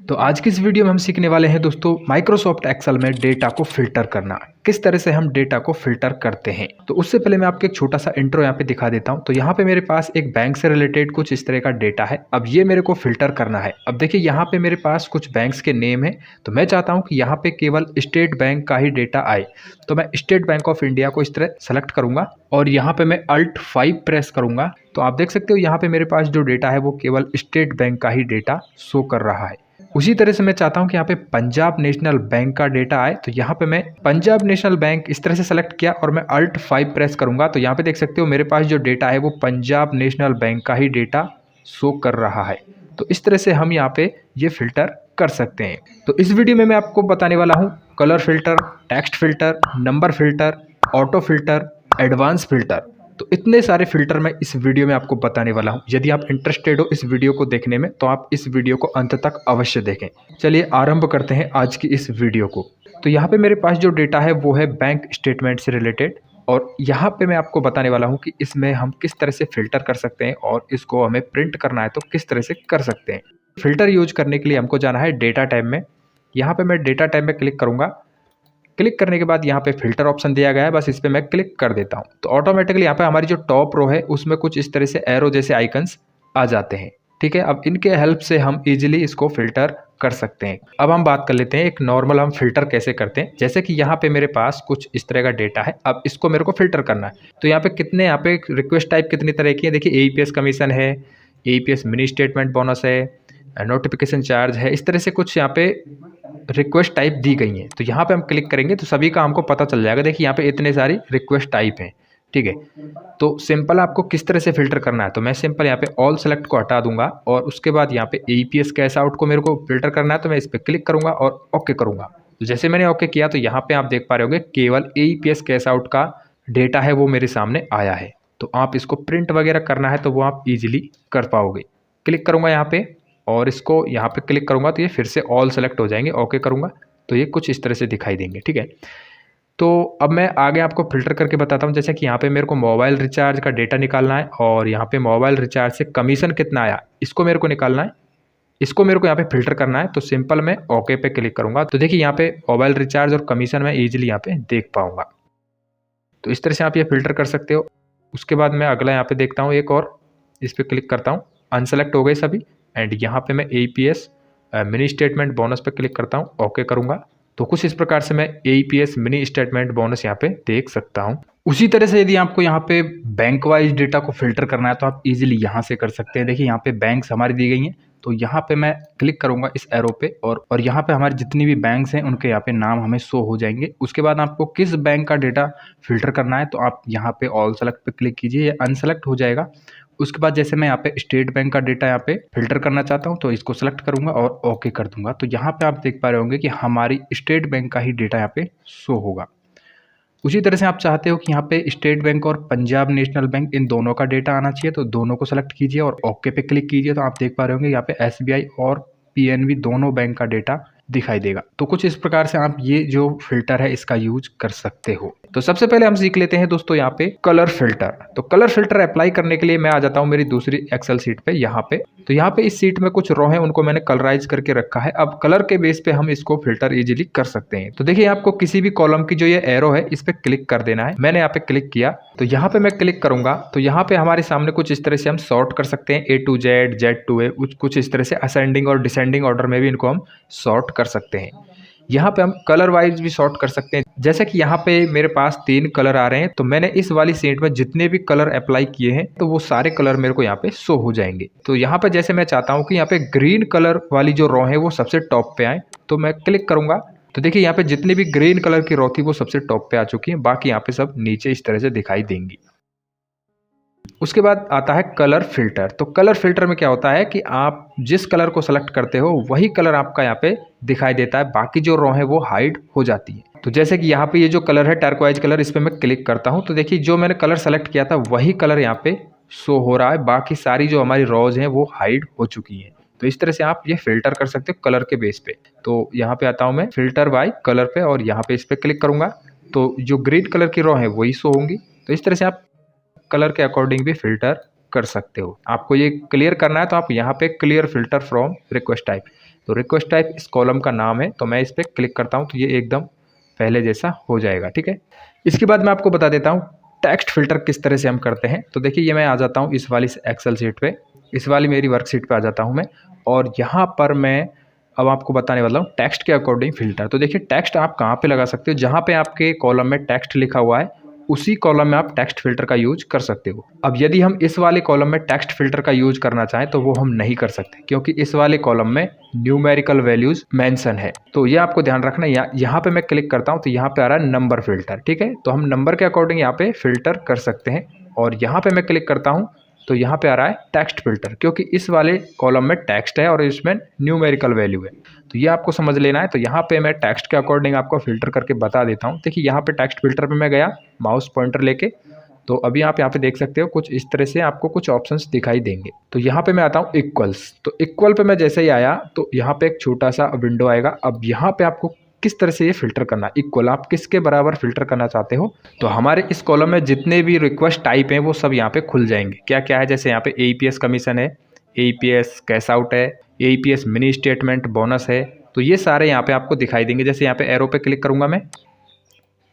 तो आज की इस वीडियो में हम सीखने वाले हैं दोस्तों माइक्रोसॉफ्ट एक्सेल में डेटा को फिल्टर करना। किस तरह से हम डेटा को फिल्टर करते हैं। तो उससे पहले मैं आपको एक छोटा सा इंट्रो यहाँ पे दिखा देता हूँ। तो यहाँ पे मेरे पास एक बैंक से रिलेटेड कुछ इस तरह का डेटा है। अब ये मेरे को फिल्टर करना है। अब देखिए यहाँ पे मेरे पास कुछ बैंक्स के नेम है। तो मैं चाहता हूँ कि यहाँ पे केवल स्टेट बैंक का ही डेटा आए। तो मैं स्टेट बैंक ऑफ इंडिया को इस तरह सेलेक्ट करूंगा और यहाँ पे मैं Alt 5 प्रेस करूंगा। तो आप देख सकते हो यहाँ पे मेरे पास जो डेटा है वो केवल स्टेट बैंक का ही डेटा शो कर रहा है। उसी तरह से मैं चाहता हूं कि यहाँ पे पंजाब नेशनल बैंक का डेटा आए। तो यहाँ पे मैं पंजाब नेशनल बैंक इस तरह से सेलेक्ट किया और मैं Alt 5 प्रेस करूंगा। तो यहाँ पे देख सकते हो मेरे पास जो डेटा है वो पंजाब नेशनल बैंक का ही डेटा शो कर रहा है। तो इस तरह से हम यहाँ पे ये फिल्टर कर सकते हैं। तो इस वीडियो में मैं आपको बताने वाला हूँ colour filter, text filter, number filter, auto filter, advance filter. तो इतने सारे फिल्टर मैं इस वीडियो में आपको बताने वाला हूं। यदि आप इंटरेस्टेड हो इस वीडियो को देखने में तो आप इस वीडियो को अंत तक अवश्य देखें। चलिए आरंभ करते हैं आज की इस वीडियो को। तो यहाँ पे मेरे पास जो डेटा है वो है बैंक स्टेटमेंट से रिलेटेड और यहाँ पे मैं आपको बताने वाला हूँ कि इसमें हम किस तरह से फिल्टर कर सकते हैं और इसको हमें प्रिंट करना है तो किस तरह से कर सकते हैं। फिल्टर यूज करने के लिए हमको जाना है डेटा टैब में। यहाँ पे मैं डेटा टैब में क्लिक करूँगा। क्लिक करने के बाद यहाँ पे फिल्टर ऑप्शन दिया गया है, बस इस पर मैं क्लिक कर देता हूँ। तो ऑटोमेटिकली यहाँ पे हमारी जो टॉप रो है उसमें कुछ इस तरह से एरो जैसे आइकन्स आ जाते हैं। ठीक है, अब इनके हेल्प से हम इजीली इसको फिल्टर कर सकते हैं। अब हम बात कर लेते हैं एक नॉर्मल हम फिल्टर कैसे करते हैं। जैसे कि यहाँ पे मेरे पास कुछ इस तरह का डेटा है। अब इसको मेरे को फिल्टर करना है। तो यहाँ पे कितने यहाँ पे रिक्वेस्ट टाइप कितनी तरह की है। देखिए AEPS कमीशन है, AEPS मिनी स्टेटमेंट बोनस है, नोटिफिकेशन चार्ज है, इस तरह से कुछ यहाँ पे रिक्वेस्ट टाइप दी गई हैं। तो यहाँ पे हम क्लिक करेंगे तो सभी का हमको पता चल जाएगा। देखिए यहाँ पे इतने सारी रिक्वेस्ट टाइप हैं। ठीक है, तो सिंपल आपको किस तरह से फिल्टर करना है। तो मैं सिंपल यहाँ पे ऑल सेलेक्ट को हटा दूंगा और उसके बाद यहाँ पे AEPS कैश आउट को मेरे को फिल्टर करना है। तो मैं इस पर क्लिक करूंगा और ओके करूंगा। तो जैसे मैंने ओके किया तो यहाँ पे आप देख पा रहे होंगे केवल AEPS कैश आउट का डेटा है वो मेरे सामने आया है। तो आप इसको प्रिंट वगैरह करना है तो वो आप इजीली कर पाओगे। क्लिक करूंगा यहाँ पे और इसको यहाँ पे क्लिक करूंगा तो ये फिर से ऑल सेलेक्ट हो जाएंगे। ओके करूंगा तो ये कुछ इस तरह से दिखाई देंगे। ठीक है, तो अब मैं आगे आपको फिल्टर करके बताता हूँ। जैसे कि यहाँ पे मेरे को मोबाइल रिचार्ज का डेटा निकालना है और यहाँ पे मोबाइल रिचार्ज से कमीशन कितना आया इसको मेरे को निकालना है। इसको मेरे को यहाँ पे फिल्टर करना है। तो सिंपल मैं ओके पे क्लिक करूंगा। तो देखिए यहाँ पे मोबाइल रिचार्ज और कमीशन मैं ईजिली यहाँ पे देख पाऊंगा। तो इस तरह से आप ये फिल्टर कर सकते हो। उसके बाद मैं अगला यहाँ पे देखता हूँ एक और, इस पर क्लिक करता हूँ। अनसेलेक्ट हो गए सभी एंड यहाँ पे मैं AEPS मिनी स्टेटमेंट बोनस पे क्लिक करता हूँ। ओके करूँगा तो कुछ इस प्रकार से मैं AEPS मिनी स्टेटमेंट बोनस यहाँ पे देख सकता हूँ। उसी तरह से यदि आपको यहाँ पे बैंक वाइज डेटा को फिल्टर करना है तो आप इजीली यहाँ से कर सकते हैं। देखिए यहाँ पे बैंक्स हमारी दी गई हैं। तो यहाँ पे मैं क्लिक करूंगा इस एरो पे और यहाँ पे हमारी जितनी भी बैंक्स हैं उनके यहाँ पे नाम हमें शो हो जाएंगे। उसके बाद आपको किस बैंक का डेटा फिल्टर करना है तो आप यहाँ पे ऑल सेलेक्ट पे क्लिक कीजिए, ये अनसेलेक्ट हो जाएगा। उसके बाद जैसे मैं यहाँ पे स्टेट बैंक का डेटा यहाँ पे फिल्टर करना चाहता हूँ तो इसको सेलेक्ट करूंगा और ओके कर दूंगा। तो यहाँ पे आप देख पा रहे होंगे कि हमारी स्टेट बैंक का ही डेटा यहाँ पे शो होगा। उसी तरह से आप चाहते हो कि यहाँ पे स्टेट बैंक और पंजाब नेशनल बैंक इन दोनों का डेटा आना चाहिए तो दोनों को सेलेक्ट कीजिए और ओके पे क्लिक कीजिए। तो आप देख पा रहे होंगे यहाँ पे SBI और PNB दोनों बैंक का डेटा दिखाई देगा। तो कुछ इस प्रकार से आप ये जो फिल्टर है इसका यूज कर सकते हो। तो सबसे पहले हम सीख लेते हैं दोस्तों यहाँ पे कलर फिल्टर। तो कलर फिल्टर अप्लाई करने के लिए मैं आ जाता हूँ मेरी दूसरी एक्सेल शीट पे यहाँ पे। तो यहाँ पे इस सीट में कुछ रो है उनको मैंने कलराइज करके रखा है। अब कलर के बेस पे हम इसको फिल्टर इजीली कर सकते हैं। तो देखिए आपको किसी भी कॉलम की जो ये एरो है इस पे क्लिक कर देना है। मैंने यहाँ पे क्लिक किया तो यहाँ पे मैं क्लिक करूंगा तो यहाँ पे हमारे सामने कुछ इस तरह से हम सॉर्ट कर सकते हैं A to Z, Z to A, कुछ इस तरह से असेंडिंग और डिसेंडिंग ऑर्डर में भी इनको हम सॉर्ट कर सकते हैं। यहाँ पे हम कलर वाइज भी सॉर्ट कर सकते हैं। जैसे कि यहाँ पे मेरे पास 3 कलर आ रहे हैं तो मैंने इस वाली शीट में जितने भी कलर अप्लाई किए हैं तो वो सारे कलर मेरे को यहाँ पे शो हो जाएंगे। तो यहाँ पे जैसे मैं चाहता हूँ कि यहाँ पे ग्रीन कलर वाली जो रो है वो सबसे टॉप पे आए तो मैं क्लिक करूंगा। तो देखिए यहाँ पे जितनी भी ग्रीन कलर की रो थी वो सबसे टॉप पे आ चुकी है, बाकी यहाँ पे सब नीचे इस तरह से दिखाई देंगी। उसके बाद आता है कलर फिल्टर। तो कलर फिल्टर में क्या होता है कि आप जिस कलर को सेलेक्ट करते हो वही कलर आपका यहाँ पे दिखाई देता है, बाकी जो रो है वो हाइड हो जाती है। तो जैसे कि यहाँ पे ये जो कलर है टर्कोइज कलर, इस पे मैं क्लिक करता हूँ तो देखिए जो मैंने कलर सेलेक्ट किया था वही कलर यहाँ पे शो हो रहा है, बाकी सारी जो हमारी रोज हैं वो हाइड हो चुकी हैं। तो इस तरह से आप ये फिल्टर कर सकते हो कलर के बेस पे। तो यहाँ पे आता हूँ मैं फिल्टर बाय कलर पे और यहाँ पे इस पे क्लिक करूंगा तो जो ग्रीन कलर की रो है वही शो होंगी। तो इस तरह से आप कलर के अकॉर्डिंग भी फिल्टर कर सकते हो। आपको ये क्लियर करना है तो आप यहाँ पे clear filter from request type, तो रिक्वेस्ट टाइप इस कॉलम का नाम है, तो मैं इस पर क्लिक करता हूँ तो ये एकदम पहले जैसा हो जाएगा। ठीक है, इसके बाद मैं आपको बता देता हूँ टेक्स्ट फिल्टर किस तरह से हम करते हैं। तो देखिए, ये मैं आ जाता हूँ इस वाली एक्सेल शीट पे, इस वाली मेरी वर्कशीट पे आ जाता हूँ मैं, और यहाँ पर मैं अब आपको बताने वाला हूँ टेक्स्ट के अकॉर्डिंग फिल्टर। तो देखिए, टेक्स्ट आप कहाँ पे लगा सकते हो, जहाँ पे आपके कॉलम में टेक्स्ट लिखा हुआ है उसी कॉलम में आप टेक्स्ट फिल्टर का यूज कर सकते हो। अब यदि हम इस वाले कॉलम में टेक्स्ट फिल्टर का यूज करना चाहें तो वो हम नहीं कर सकते, क्योंकि इस वाले कॉलम में न्यूमेरिकल वैल्यूज मेंशन है। तो ये आपको ध्यान रखना। यहाँ पे मैं क्लिक करता हूँ तो यहाँ पे आ रहा है नंबर फिल्टर। ठीक है, तो हम नंबर के अकॉर्डिंग यहाँ पे फिल्टर कर सकते हैं। और यहाँ पे मैं क्लिक करता हूँ तो यहाँ पे आ रहा है टेक्स्ट फिल्टर, क्योंकि इस वाले कॉलम में टेक्स्ट है और इसमें न्यूमेरिकल वैल्यू है। तो ये आपको समझ लेना है। तो यहाँ पे मैं टेक्स्ट के अकॉर्डिंग आपको फिल्टर करके बता देता हूँ। देखिए, यहाँ पे टेक्स्ट फिल्टर पे मैं गया माउस पॉइंटर लेके, तो अभी आप यहाँ पे देख सकते हो कुछ इस तरह से आपको कुछ ऑप्शंस दिखाई देंगे। तो यहाँ पे मैं आता हूँ इक्वल्स। तो इक्वल पे मैं जैसे ही आया तो यहाँ पे एक छोटा सा विंडो आएगा। अब यहाँ पे आपको किस तरह से ये फिल्टर करना, इक्वल आप किसके बराबर फिल्टर करना चाहते हो। तो हमारे इस कॉलम में जितने भी रिक्वेस्ट टाइप हैं वो सब यहाँ पे खुल जाएंगे। क्या क्या है, जैसे यहाँ पे एईपीएस कमीशन है, एईपीएस कैश आउट है, एईपीएस मिनी स्टेटमेंट बोनस है। तो ये सारे यहाँ पे आपको दिखाई देंगे। जैसे यहाँ पे एरो पे क्लिक करूंगा, मैं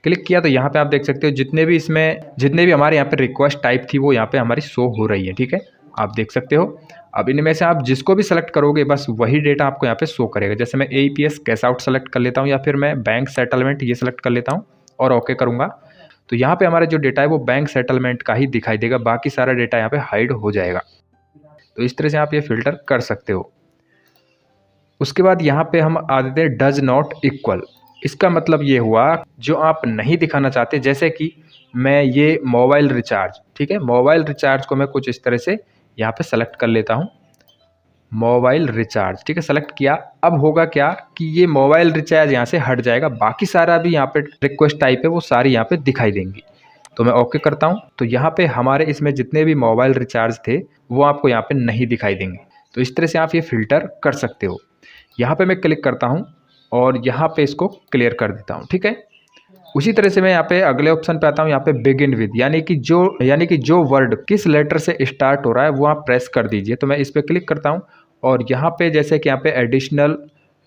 क्लिक किया तो यहाँ पे आप देख सकते हो जितने भी हमारे यहाँ पे रिक्वेस्ट टाइप थी वो यहाँ पे हमारी शो हो रही है। ठीक है, आप देख सकते हो। अब इनमें से आप जिसको भी सेलेक्ट करोगे बस वही डेटा आपको यहाँ पे शो करेगा। जैसे मैं एईपीएस कैश आउट सेलेक्ट कर लेता हूँ, या फिर मैं बैंक सेटलमेंट ये सेलेक्ट कर लेता हूँ और ओके करूँगा, तो यहाँ पे हमारा जो डेटा है वो बैंक सेटलमेंट का ही दिखाई देगा, बाकी सारा डेटा यहाँ पे हाइड हो जाएगा। तो इस तरह से आप ये फिल्टर कर सकते हो। उसके बाद यहाँ पे हम आ देते हैं डज नॉट इक्वल। इसका मतलब ये हुआ जो आप नहीं दिखाना चाहते, जैसे कि मैं ये मोबाइल रिचार्ज, ठीक है, मोबाइल रिचार्ज को मैं कुछ इस तरह से यहाँ पे सेलेक्ट कर लेता हूँ, मोबाइल रिचार्ज। ठीक है, सेलेक्ट किया। अब होगा क्या कि ये मोबाइल रिचार्ज यहाँ से हट जाएगा, बाकी सारा भी यहाँ पे रिक्वेस्ट टाइप है वो सारी यहाँ पे दिखाई देंगी। तो मैं ओके करता हूँ तो यहाँ पे हमारे इसमें जितने भी मोबाइल रिचार्ज थे वो आपको यहाँ पे नहीं दिखाई देंगे। तो इस तरह से आप ये फिल्टर कर सकते हो। यहाँ पे मैं क्लिक करता हूँ और यहाँ पे इसको क्लियर कर देता हूँ। ठीक है, उसी तरह से मैं यहाँ पे अगले ऑप्शन पे आता हूँ। यहाँ पे बिगिन विद, यानी कि जो वर्ड किस लेटर से स्टार्ट हो रहा है वो आप प्रेस कर दीजिए। तो मैं इस पर क्लिक करता हूँ और यहाँ पे जैसे कि यहाँ पे एडिशनल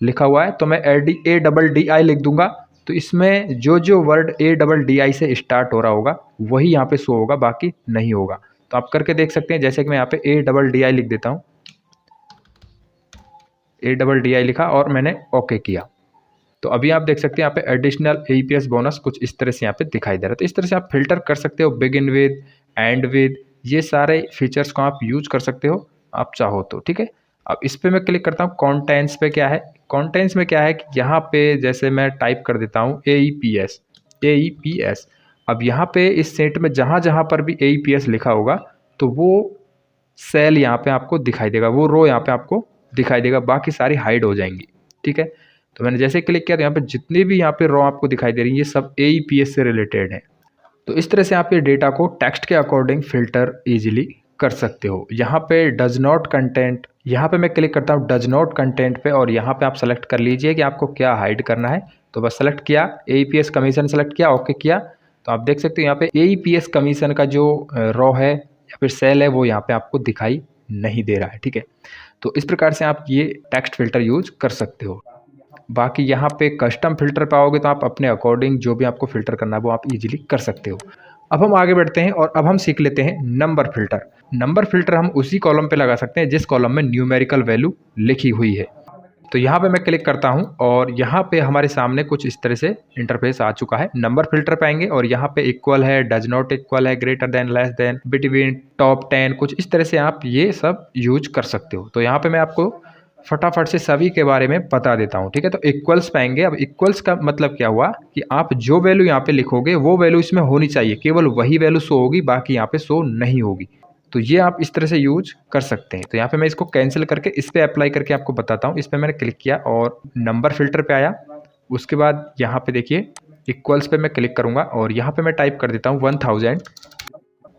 लिखा हुआ है तो मैं ADDI लिख दूंगा। तो इसमें जो वर्ड ADDI से स्टार्ट हो रहा होगा वही यहाँ पे शो होगा, बाकी नहीं होगा। तो आप करके देख सकते हैं। जैसे कि मैं यहाँ पे ADDI लिख देता हूँ, ADDI लिखा और मैंने ओके किया, तो अभी आप देख सकते हैं यहाँ पे एडिशनल एईपीएस बोनस कुछ इस तरह से यहाँ पे दिखाई दे रहा है। तो इस तरह से आप फिल्टर कर सकते हो, बिगिन विद, एंड विद, ये सारे फीचर्स को आप यूज कर सकते हो आप चाहो तो। ठीक है, अब इस पे मैं क्लिक करता हूँ। कॉन्टेंट्स पे क्या है, कॉन्टेंट्स में क्या है कि यहाँ पे जैसे मैं टाइप कर देता हूँ एईपीएस। अब यहाँ पे इस सेट में जहाँ जहाँ पर भी एईपीएस लिखा होगा तो वो सेल यहाँ पे आपको दिखाई देगा, वो रो यहाँ पे आपको दिखाई देगा, बाकी सारी हाइड हो जाएंगी। ठीक है, तो मैंने जैसे क्लिक किया तो यहाँ पे जितनी भी यहाँ पे रो आपको दिखाई दे रही है ये सब एईपीएस से रिलेटेड है। तो इस तरह से आप ये डेटा को टेक्स्ट के अकॉर्डिंग फिल्टर इजीली कर सकते हो। यहाँ पे डज नॉट कंटेंट, यहाँ पे मैं क्लिक करता हूँ डज नॉट कंटेंट पे और यहाँ पे आप सेलेक्ट कर लीजिए कि आपको क्या हाइड करना है। तो बस सेलेक्ट किया, एईपीएस कमीशन सेलेक्ट किया, ओके किया। तो आप देख सकते हो यहाँ पे एईपीएस कमीशन का जो रो है या फिर सेल है वो यहाँ पे आपको दिखाई नहीं दे रहा है। ठीक है, तो इस प्रकार से आप ये टेक्स्ट फिल्टर यूज कर सकते हो। बाकी यहाँ पे कस्टम फिल्टर पे आओगे तो आप अपने अकॉर्डिंग जो भी आपको फिल्टर करना है वो आप इजीली कर सकते हो। अब हम आगे बढ़ते हैं और अब हम सीख लेते हैं नंबर फिल्टर। नंबर फिल्टर हम उसी कॉलम पे लगा सकते हैं जिस कॉलम में न्यूमेरिकल वैल्यू लिखी हुई है। तो यहाँ पे मैं क्लिक करता हूँ और यहाँ पे हमारे सामने कुछ इस तरह से इंटरफेस आ चुका है। नंबर फिल्टर पे आएंगे और यहाँ पे इक्वल है, डज नॉट इक्वल है, greater than, less than, between, top 10, कुछ इस तरह से आप ये सब यूज कर सकते हो। तो यहाँ पे मैं आपको फटाफट से सभी के बारे में बता देता हूँ। ठीक है, तो इक्वल्स पाएंगे। अब इक्वल्स का मतलब क्या हुआ कि आप जो वैल्यू यहाँ पे लिखोगे वो वैल्यू इसमें होनी चाहिए, केवल वही वैल्यू शो होगी, बाकी यहाँ पे शो नहीं होगी। तो ये आप इस तरह से यूज कर सकते हैं। तो यहाँ पे मैं इसको कैंसिल करके इस पे अप्लाई करके आपको बताता हूँ। इस पे मैंने क्लिक किया और नंबर फिल्टर पे आया। उसके बाद यहाँ पे देखिए इक्वल्स पे मैं क्लिक करूँगा और यहाँ पे मैं टाइप कर देता हूँ 1000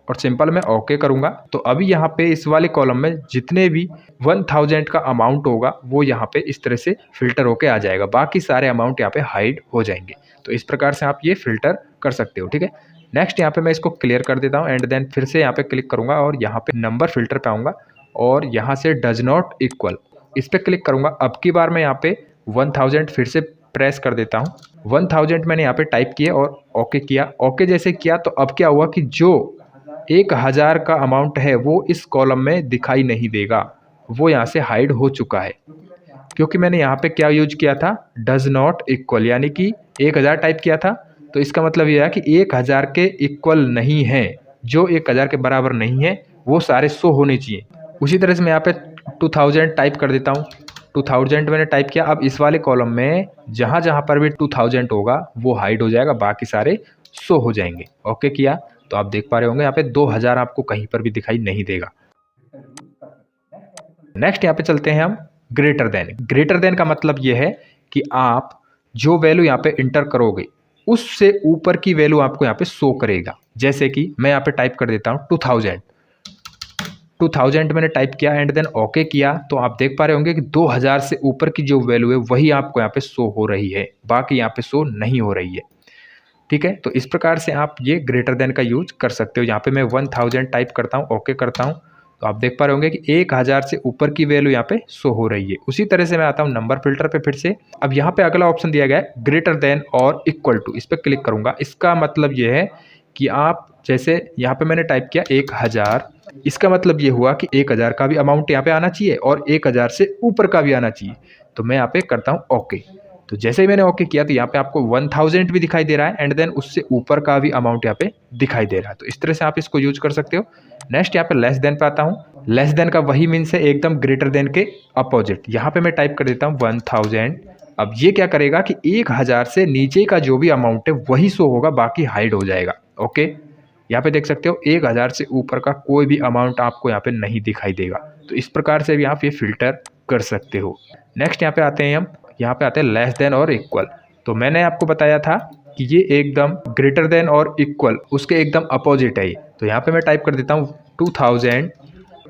और सिंपल मैं ओके करूँगा। तो अभी यहाँ पे इस वाले कॉलम में जितने भी 1000 का अमाउंट होगा वो यहाँ पे इस तरह से फिल्टर होके आ जाएगा, बाकी सारे अमाउंट यहाँ पे हाइड हो जाएंगे। तो इस प्रकार से आप ये फिल्टर कर सकते हो। ठीक है, नेक्स्ट यहाँ पे मैं इसको क्लियर कर देता हूँ एंड देन फिर से यहाँ पे क्लिक करूँगा और यहाँ पे नंबर फिल्टर पे आऊँगा और यहाँ से डज नॉट इक्वल, इस पर क्लिक करूँगा। अब की बार मैं यहाँ पे 1000 फिर से प्रेस कर देता हूँ। 1000 मैंने यहाँ पे टाइप किया और ओके किया। ओके जैसे किया तो अब क्या हुआ कि जो 1000 का अमाउंट है वो इस कॉलम में दिखाई नहीं देगा, वो यहाँ से हाइड हो चुका है। क्योंकि मैंने यहाँ पे क्या यूज किया था, डज नॉट इक्वल, यानी कि 1000 टाइप किया था। तो इसका मतलब ये है कि 1000 के इक्वल नहीं है, जो 1000 के बराबर नहीं है वो सारे शो होने चाहिए। उसी तरह से मैं यहाँ पे 2000 टाइप कर देता हूँ। 2000 मैंने टाइप किया। अब इस वाले कॉलम में जहाँ जहाँ पर भी 2000 होगा वो हाइड हो जाएगा, बाकी सारे शो हो जाएंगे। ओके किया तो आप देख पा रहे होंगे यहाँ पे 2000 आपको कहीं पर भी दिखाई नहीं देगा। नेक्स्ट यहाँ पे चलते हैं हम ग्रेटर देन। ग्रेटर देन का मतलब ये है कि आप जो वैल्यू यहाँ पे इंटर करोगे उससे ऊपर की वैल्यू आपको यहाँ पे शो करेगा। जैसे कि मैं यहाँ पे टाइप कर देता हूँ 2000 मैंने टाइप किया एंड देन ओके किया तो आप देख पा रहे होंगे कि 2000 से ऊपर की जो वैल्यू है वही आपको यहाँ पे शो हो रही है, बाकी यहाँ पे शो नहीं हो रही है। ठीक है, तो इस प्रकार से आप ये ग्रेटर देन का यूज कर सकते हो। यहाँ पे मैं 1000 टाइप करता हूँ, ओके करता हूँ तो आप देख पा रहे होंगे कि 1000 से ऊपर की वैल्यू यहाँ पे शो हो रही है। उसी तरह से मैं आता हूँ नंबर फिल्टर पे फिर से। अब यहाँ पे अगला ऑप्शन दिया गया है ग्रेटर देन और इक्वल टू, इस पर क्लिक करूंगा। इसका मतलब ये है कि आप जैसे यहाँ पे मैंने टाइप किया 1000, इसका मतलब ये हुआ कि 1000 का भी अमाउंट यहाँ पे आना चाहिए और 1000 से ऊपर का भी आना चाहिए। तो मैं यहाँ पे करता हूँ ओके। तो जैसे ही मैंने ओके किया तो यहाँ पे आपको 1000 भी दिखाई दे रहा है एंड देन उससे ऊपर का भी अमाउंट यहाँ पे दिखाई दे रहा है। तो इस तरह से आप इसको यूज कर सकते हो। नेक्स्ट यहाँ पे लेस देन पे आता हूँ। लेस देन का वही मीन्स है एकदम ग्रेटर देन के अपोजिट। यहाँ पे मैं टाइप कर देता हूँ 1000। अब ये क्या करेगा कि 1000 से नीचे का जो भी अमाउंट है वही शो होगा, बाकी हाइड हो जाएगा। ओके, यहाँ पे देख सकते हो 1000 से ऊपर का कोई भी अमाउंट आपको यहाँ पे नहीं दिखाई देगा। तो इस प्रकार से भी आप ये फिल्टर कर सकते हो। नेक्स्ट यहाँ पे आते हैं हम, यहाँ पे आते हैं लेस देन और इक्वल। तो मैंने आपको बताया था कि ये एकदम ग्रेटर देन और इक्वल उसके एकदम अपोजिट है ये। तो यहाँ पे मैं टाइप कर देता हूँ 2000।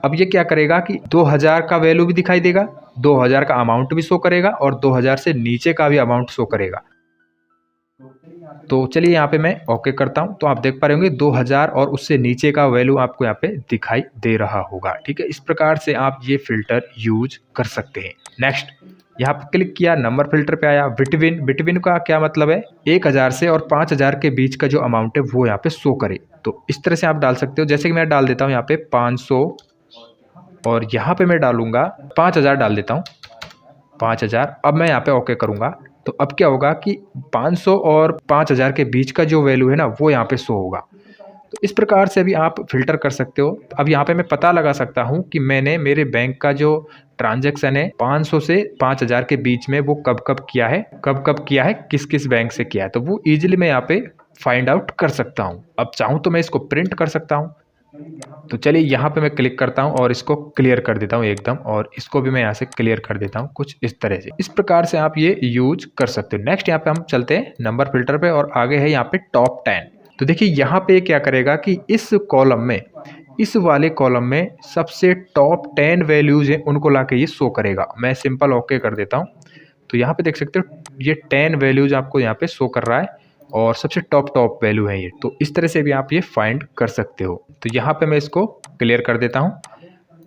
अब ये क्या करेगा कि 2000 का वैल्यू भी दिखाई देगा, 2000 का अमाउंट भी शो करेगा और 2000 से नीचे का भी अमाउंट शो करेगा। तो चलिए यहाँ पे मैं ओके करता हूँ तो आप देख पा रहे होंगे 2000 और उससे नीचे का वैल्यू आपको यहाँ पे दिखाई दे रहा होगा। ठीक है, इस प्रकार से आप ये फिल्टर यूज कर सकते हैं। नेक्स्ट यहाँ पे क्लिक किया, नंबर फिल्टर पे आया। बिटवीन, बिटवीन का क्या मतलब है, 1000 से और 5000 के बीच का जो अमाउंट है वो यहाँ पे शो करे। तो इस तरह से आप डाल सकते हो। जैसे कि मैं डाल देता हूँ यहाँ पे 500 और यहाँ पे मैं डालूंगा 5000 डाल देता हूँ, 5000। अब मैं यहाँ पे ओके करूंगा तो अब क्या होगा कि 500 और 5000 के बीच का जो वैल्यू है ना वो यहाँ पे शो होगा। तो इस प्रकार से भी आप फिल्टर कर सकते हो। अब यहाँ पे मैं पता लगा सकता हूँ कि मैंने मेरे बैंक का जो ट्रांजैक्शन है 500 से 5000 के बीच में वो कब कब किया है, किस किस बैंक से किया है। तो वो इजीली मैं यहाँ पे फाइंड आउट कर सकता हूँ। अब चाहूँ तो मैं इसको प्रिंट कर सकता हूँ। तो चलिए यहाँ पे मैं क्लिक करता हूँ और इसको क्लियर कर देता हूँ एकदम, और इसको भी मैं यहाँ से क्लियर कर देता हूँ कुछ इस तरह से। इस प्रकार से आप ये यूज कर सकते हो। नेक्स्ट यहाँ पे हम चलते हैं नंबर फिल्टर पे और आगे है यहाँ पे टॉप 10। तो देखिए यहाँ पे क्या करेगा कि इस कॉलम में, इस वाले कॉलम में सबसे टॉप 10 वैल्यूज हैं उनको लाके ये शो करेगा। मैं सिंपल ओके कर देता हूँ तो यहाँ पे देख सकते हो ये 10 वैल्यूज आपको यहाँ पे शो कर रहा है और सबसे टॉप वैल्यू है ये। तो इस तरह से भी आप ये फाइंड कर सकते हो। तो यहाँ पे मैं इसको क्लियर कर देता हूँ।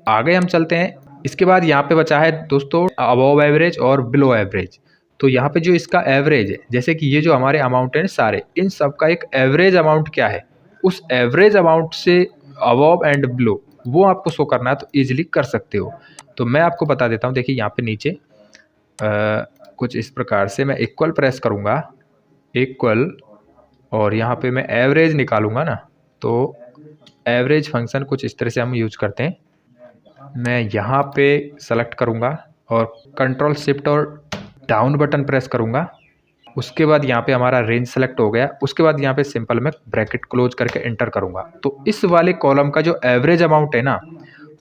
आगे हम चलते हैं। इसके बाद यहाँ पे बचा है दोस्तों अबव एवरेज और बिलो एवरेज। तो यहाँ पे जो इसका एवरेज है, जैसे कि ये जो हमारे अमाउंट है सारे, इन सब का एक एवरेज अमाउंट क्या है, उस एवरेज अमाउंट से अबव एंड बिलो वो आपको शो करना है तो ईजिली कर सकते हो। तो मैं आपको बता देता हूँ। देखिए यहाँ पे नीचे कुछ इस प्रकार से मैं इक्वल प्रेस करूँगा, इक्वल, और यहाँ पे मैं एवरेज निकालूंगा ना, तो एवरेज फंक्शन कुछ इस तरह से हम यूज करते हैं। मैं यहाँ पे सेलेक्ट करूँगा और कंट्रोल शिफ्ट और डाउन बटन प्रेस करूँगा। उसके बाद यहाँ पे हमारा रेंज सेलेक्ट हो गया। उसके बाद यहाँ पे सिंपल मैं ब्रैकेट क्लोज करके एंटर करूँगा। तो इस वाले कॉलम का जो एवरेज अमाउंट है ना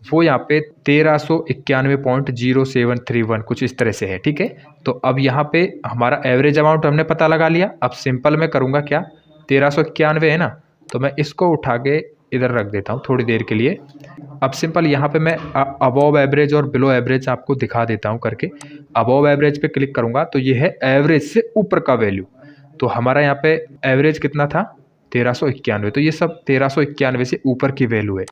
वो यहाँ पे 1391.0731 कुछ इस तरह से है। ठीक है, तो अब यहाँ पे हमारा एवरेज अमाउंट हमने पता लगा लिया। अब सिंपल मैं करूँगा क्या, 1391 है ना, तो मैं इसको उठा के इधर रख देता हूँ थोड़ी देर के लिए। अब सिंपल यहाँ पे मैं अबव एवरेज और बिलो एवरेज आपको दिखा देता हूँ करके। अबव एवरेज पे क्लिक करूँगा तो ये है एवरेज से ऊपर का वैल्यू। तो हमारा यहाँ पे एवरेज कितना था, 1391। तो ये सब 1391 से ऊपर की वैल्यू है।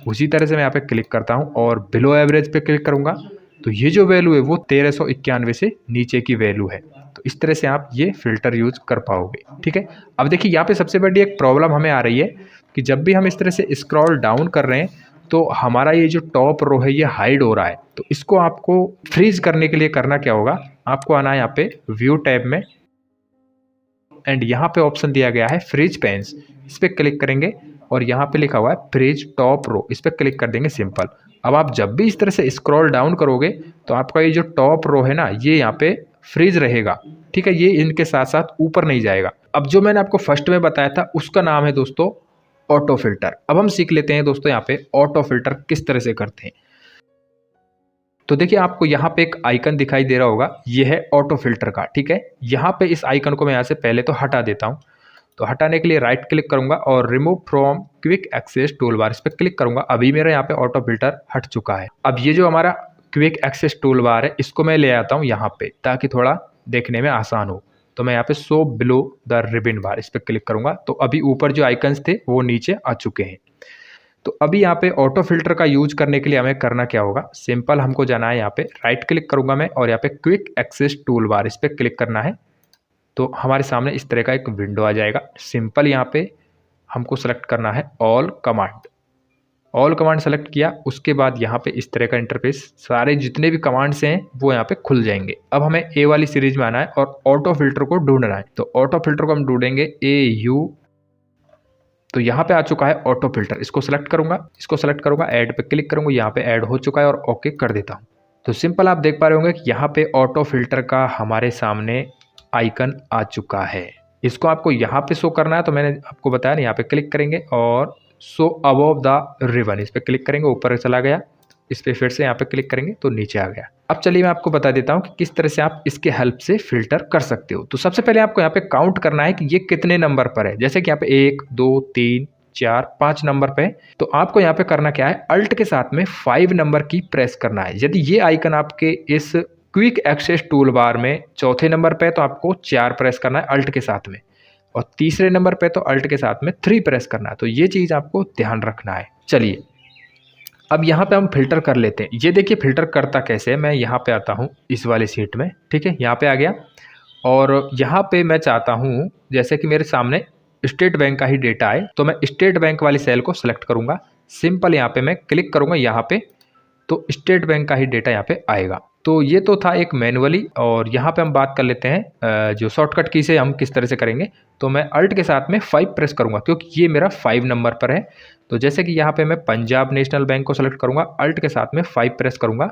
उसी तरह से मैं यहाँ पे क्लिक करता हूँ और बिलो एवरेज पे क्लिक करूँगा तो ये जो वैल्यू है वो 1391 से नीचे की वैल्यू है। तो इस तरह से आप ये फ़िल्टर यूज़ कर पाओगे, ठीक है। अब देखिए यहाँ पे सबसे बड़ी एक प्रॉब्लम हमें आ रही है कि जब भी हम इस तरह से स्क्रॉल डाउन कर रहे हैं तो हमारा ये जो टॉप रो है ये हाइड हो रहा है। तो इसको आपको फ्रीज़ करने के लिए करना क्या होगा, आपको आना है यहाँ पे व्यू टैब में एंड यहाँ पे ऑप्शन दिया गया है फ्रीज पेन्स। इस पर क्लिक करेंगे और यहाँ पे लिखा हुआ है फ्रीज टॉप रो, इस पर क्लिक कर देंगे सिंपल। अब आप जब भी इस तरह से स्क्रॉल डाउन करोगे तो आपका ये जो टॉप रो है ना ये यहाँ पे फ्रीज रहेगा, ठीक है। ये इनके साथ साथ ऊपर नहीं जाएगा। अब जो मैंने आपको फर्स्ट में बताया था उसका नाम है दोस्तों ऑटो फिल्टर। अब हम सीख लेते हैं दोस्तों यहाँ पे ऑटो फिल्टर किस तरह से करते हैं। तो देखिए आपको यहाँ पे एक आइकन दिखाई दे रहा होगा, ये है ऑटो फिल्टर का, ठीक है। यहाँ पे इस आइकन को मैं यहाँ से पहले तो हटा देता हूँ। तो हटाने के लिए राइट क्लिक करूंगा और remove from quick access tool bar, इस पर क्लिक करूंगा। अभी मेरा यहाँ पे ऑटो फिल्टर हट चुका है। अब ये जो हमारा क्विक एक्सेस टूल बार है इसको मैं ले आता हूँ यहाँ पे ताकि थोड़ा देखने में आसान हो। तो मैं यहाँ पे शो बिलो द रिबन बार, इस पर क्लिक करूंगा। तो अभी ऊपर जो आइकन्स थे वो नीचे आ चुके हैं। तो अभी यहाँ पे ऑटो फिल्टर का यूज करने के लिए हमें करना क्या होगा, सिंपल हमको जाना है यहाँ पे राइट क्लिक करूंगा मैं और यहाँ पे क्विक एक्सेस टूल बार, इस पर क्लिक करना है। तो हमारे सामने इस तरह का एक विंडो आ जाएगा। सिंपल यहाँ पे हमको सेलेक्ट करना है all command. All command select किया, उसके बाद यहाँ पे इस तरह का इंटरफेस, सारे जितने भी कमांड्स हैं वो यहाँ पे खुल जाएंगे। अब हमें ए वाली सीरीज में आना है और ऑटो फिल्टर को ढूंढना है। तो ऑटो फिल्टर को हम ढूंढेंगे AU। तो यहाँ पे आ चुका है ऑटो फिल्टर, इसको सेलेक्ट करूंगा, ऐड पे क्लिक करूंगा, यहाँ पे ऐड हो चुका है और ओके कर देता हूँ। तो सिंपल आप देख पा रहे होंगे कि यहाँ पे ऑटो फिल्टर का हमारे सामने आइकन आ चुका है। इसको आपको यहाँ पे शो करना है, तो मैंने आपको बताया ना, यहाँ पे क्लिक करेंगे और शो अबव द रिबन, इस पे क्लिक करेंगे, ऊपर चला गया। इस पे फिर से यहाँ पे क्लिक करेंगे तो नीचे आ गया। अब चलिए मैं आपको बता देता हूँ कि किस तरह से आप इसके हेल्प से फिल्टर कर सकते हो। तो सबसे पहले आपको यहाँ पे काउंट करना है कि ये कितने नंबर पर है। जैसे कि यहाँ पे 1 2 3 4 5 नंबर पे है, तो आपको यहाँ पे करना क्या है, अल्ट के साथ में 5 नंबर की प्रेस करना है। यदि ये आइकन आपके इस क्विक एक्सेस टूल बार में चौथे नंबर पे तो आपको 4 प्रेस करना है अल्ट के साथ में, और तीसरे नंबर पे तो अल्ट के साथ में 3 प्रेस करना है। तो ये चीज़ आपको ध्यान रखना है। चलिए अब यहाँ पे हम फिल्टर कर लेते हैं। ये देखिए फिल्टर करता कैसे है। मैं यहाँ पे आता हूँ इस वाले सीट में, ठीक है, यहाँ पे आ गया और यहाँ पे मैं चाहता हूँ जैसे कि मेरे सामने स्टेट बैंक का ही डेटा है, तो मैं स्टेट बैंक वाली सेल को सिलेक्ट करूँगा। सिंपल यहाँ पे मैं क्लिक करूँगा यहाँ पे, तो स्टेट बैंक का ही डेटा यहाँ पे आएगा। तो ये तो था एक मैनुअली, और यहाँ पे हम बात कर लेते हैं जो शॉर्टकट की से हम किस तरह से करेंगे। तो मैं अल्ट के साथ में 5 प्रेस करूँगा क्योंकि ये मेरा 5 नंबर पर है। तो जैसे कि यहाँ पे मैं पंजाब नेशनल बैंक को सेलेक्ट करूँगा, अल्ट के साथ में 5 प्रेस करूँगा,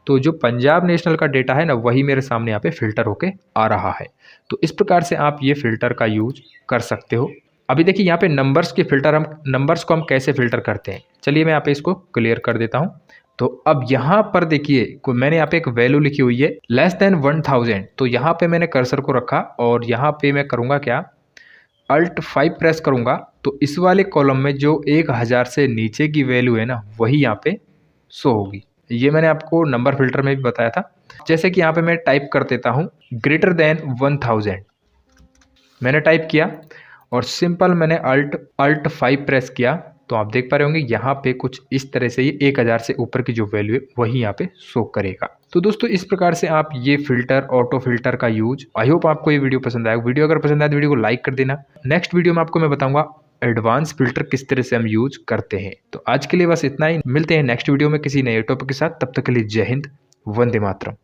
तो जो पंजाब नेशनल का डेटा है ना वही मेरे सामने यहाँ पे फिल्टर होके आ रहा है। तो इस प्रकार से आप ये फिल्टर का यूज कर सकते हो। अभी देखिए यहाँ पे नंबर्स की फिल्टर, हम नंबर्स को हम कैसे फिल्टर करते हैं, चलिए मैं यहाँ पे इसको क्लियर कर देता हूँ। तो अब यहाँ पर देखिए मैंने यहाँ पे एक वैल्यू लिखी हुई है लेस देन 1000। तो यहाँ पे मैंने कर्सर को रखा और यहाँ पे मैं करूँगा क्या, अल्ट 5 प्रेस करूँगा। तो इस वाले कॉलम में जो 1000 से नीचे की वैल्यू है ना वही यहाँ पे शो होगी। ये मैंने आपको नंबर फिल्टर में भी बताया था। जैसे कि यहाँ पे मैं टाइप कर देता हूँ ग्रेटर देन 1000, मैंने टाइप किया और सिंपल मैंने अल्ट 5 प्रेस किया। तो आप देख पा रहे होंगे यहाँ पे कुछ इस तरह से ये 1000 से ऊपर की जो वैल्यू है वही यहाँ पे शो करेगा। तो दोस्तों इस प्रकार से आप ये फिल्टर, ऑटो फिल्टर का यूज, आई होप आपको ये वीडियो पसंद आया। वीडियो अगर पसंद आया तो वीडियो को लाइक कर देना। नेक्स्ट वीडियो में आपको मैं बताऊंगा एडवांस फिल्टर किस तरह से हम यूज करते हैं। तो आज के लिए बस इतना ही, मिलते हैं नेक्स्ट वीडियो में किसी नए टॉपिक के साथ। तब तक के लिए जय हिंद, वंदे मातरम।